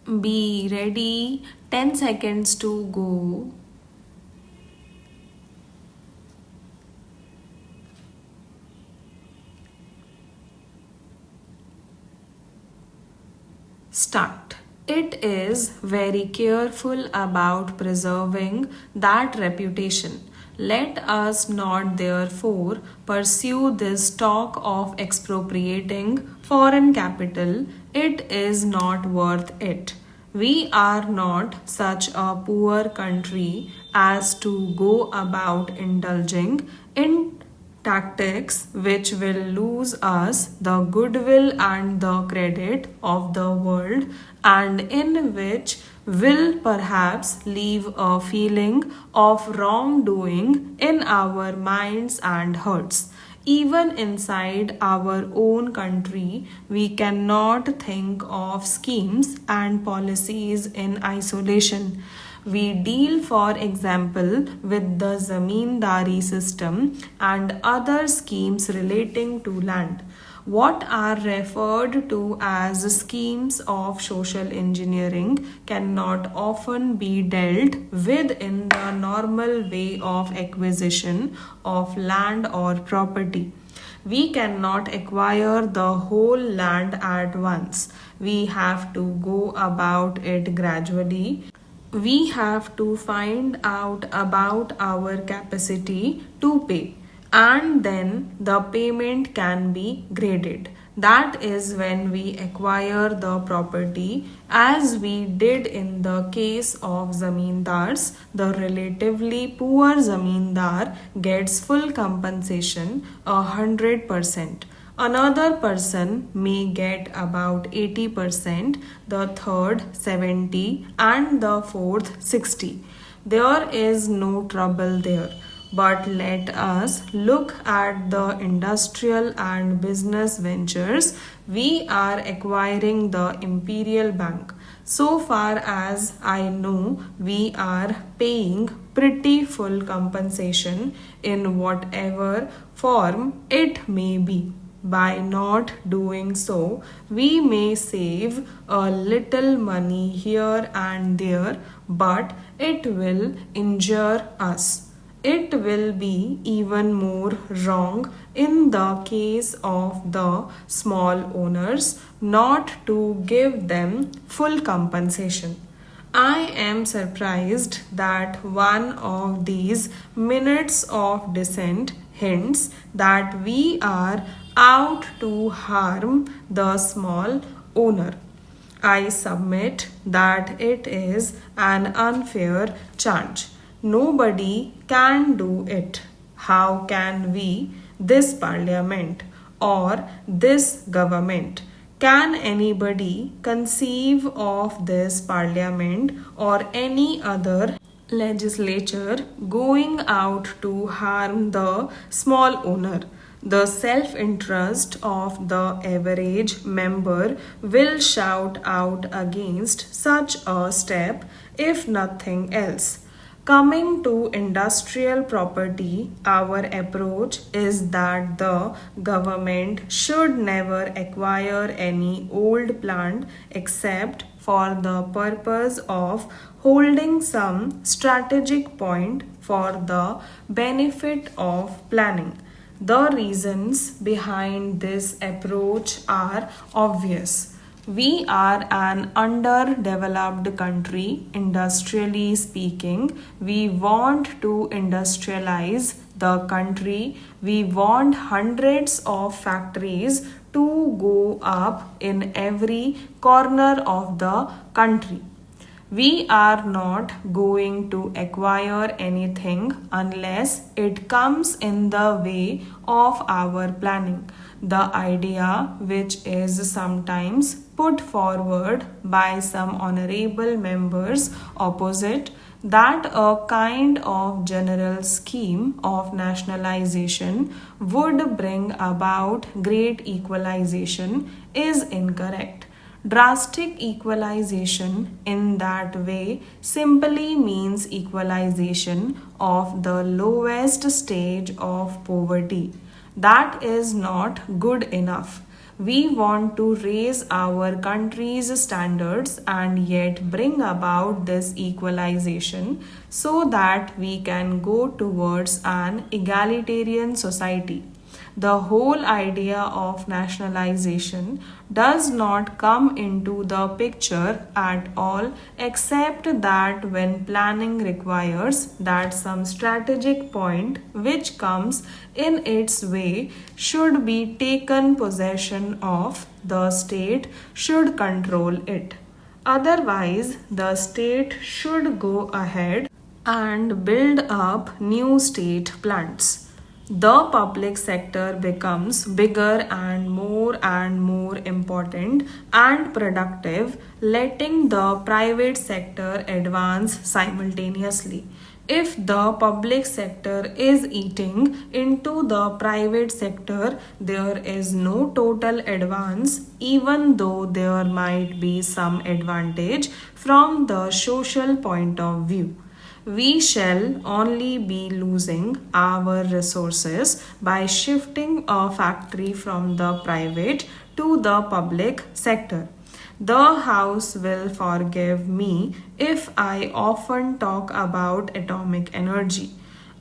Be ready. 10 seconds to go. Start. It is very careful about preserving that reputation. Let us not therefore pursue this talk of expropriating foreign capital. It is not worth it. We are not such a poor country as to go about indulging in tactics which will lose us the goodwill and the credit of the world, and in which will perhaps leave a feeling of wrongdoing in our minds and hearts. Even inside our own country, we cannot think of schemes and policies in isolation. We deal, for example, with the zamindari system and other schemes relating to land. What are referred to as schemes of social engineering cannot often be dealt with in the normal way of acquisition of land or property. We cannot acquire the whole land at once. We have to go about it gradually. We have to find out about our capacity to pay, and then the payment can be graded. That is when we acquire the property, as we did in the case of zamindars. The relatively poor zamindar gets full compensation 100%. Another person may get about 80%, the third 70, and the fourth 60. There is no trouble there. But let us look at the industrial and business ventures. We are acquiring the Imperial Bank. So far as I know, we are paying pretty full compensation in whatever form it may be. By not doing so, we may save a little money here and there, but it will injure us. It will be even more wrong in the case of the small owners not to give them full compensation. I am surprised that one of these minutes of dissent hints that we are out to harm the small owner. I submit that it is an unfair charge. Nobody can do it. How can we, this parliament or this government? Can anybody conceive of this parliament or any other legislature going out to harm the small owner? The self interest of the average member will shout out against such a step, if nothing else. Coming to industrial property, our approach is that the government should never acquire any old plant except for the purpose of holding some strategic point for the benefit of planning. The reasons behind this approach are obvious. We are an underdeveloped country, industrially speaking. We want to industrialize the country. We want hundreds of factories to go up in every corner of the country. We are not going to acquire anything unless it comes in the way of our planning. The idea, which is sometimes put forward by some honorable members opposite, that a kind of general scheme of nationalization would bring about great equalization, is incorrect. Drastic equalization in that way simply means equalization of the lowest stage of poverty. That is not good enough. We want to raise our country's standards and yet bring about this equalization so that we can go towards an egalitarian society. The whole idea of nationalization does not come into the picture at all, except that when planning requires that some strategic point which comes in its way should be taken possession of, the state should control it. Otherwise, the state should go ahead and build up new state plants. The public sector becomes bigger and more important and productive, letting the private sector advance simultaneously. If the public sector is eating into the private sector, there is no total advance, even though there might be some advantage from the social point of view. We shall only be losing our resources by shifting a factory from the private to the public sector. The House will forgive me if I often talk about atomic energy.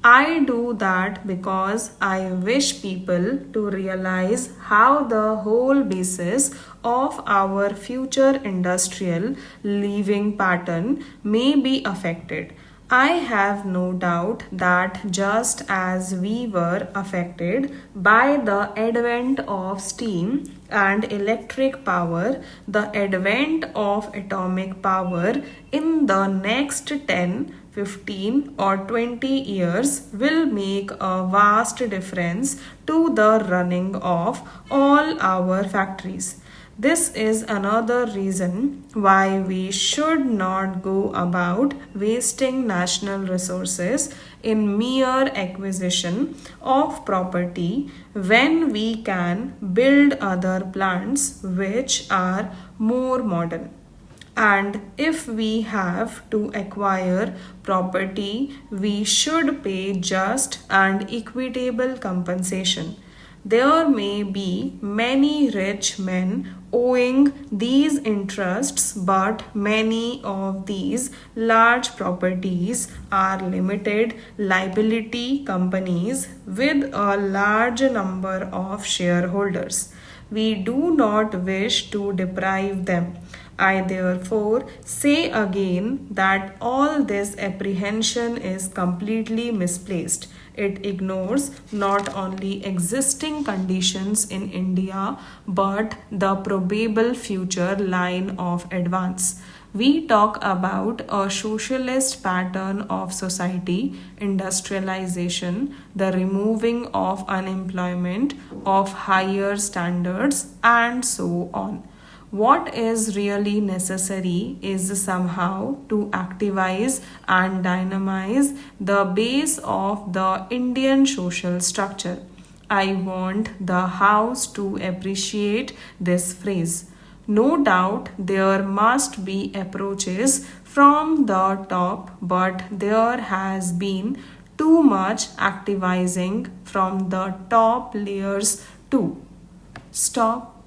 I do that because I wish people to realize how the whole basis of our future industrial living pattern may be affected. I have no doubt that just as we were affected by the advent of steam and electric power, the advent of atomic power in the next 10, 15, or 20 years will make a vast difference to the running of all our factories. This is another reason why we should not go about wasting national resources in mere acquisition of property when we can build other plants which are more modern. And if we have to acquire property, we should pay just and equitable compensation. There may be many rich men owing these interests, but many of these large properties are limited liability companies with a large number of shareholders. We do not wish to deprive them. I therefore say again that all this apprehension is completely misplaced. It ignores not only existing conditions in India but the probable future line of advance. We talk about a socialist pattern of society, industrialization, the removing of unemployment, of higher standards, and so on. What is really necessary is somehow to activize and dynamize the base of the Indian social structure. I want the House to appreciate this phrase. No doubt there must be approaches from the top, but there has been too much activizing from the top layers too. Stop.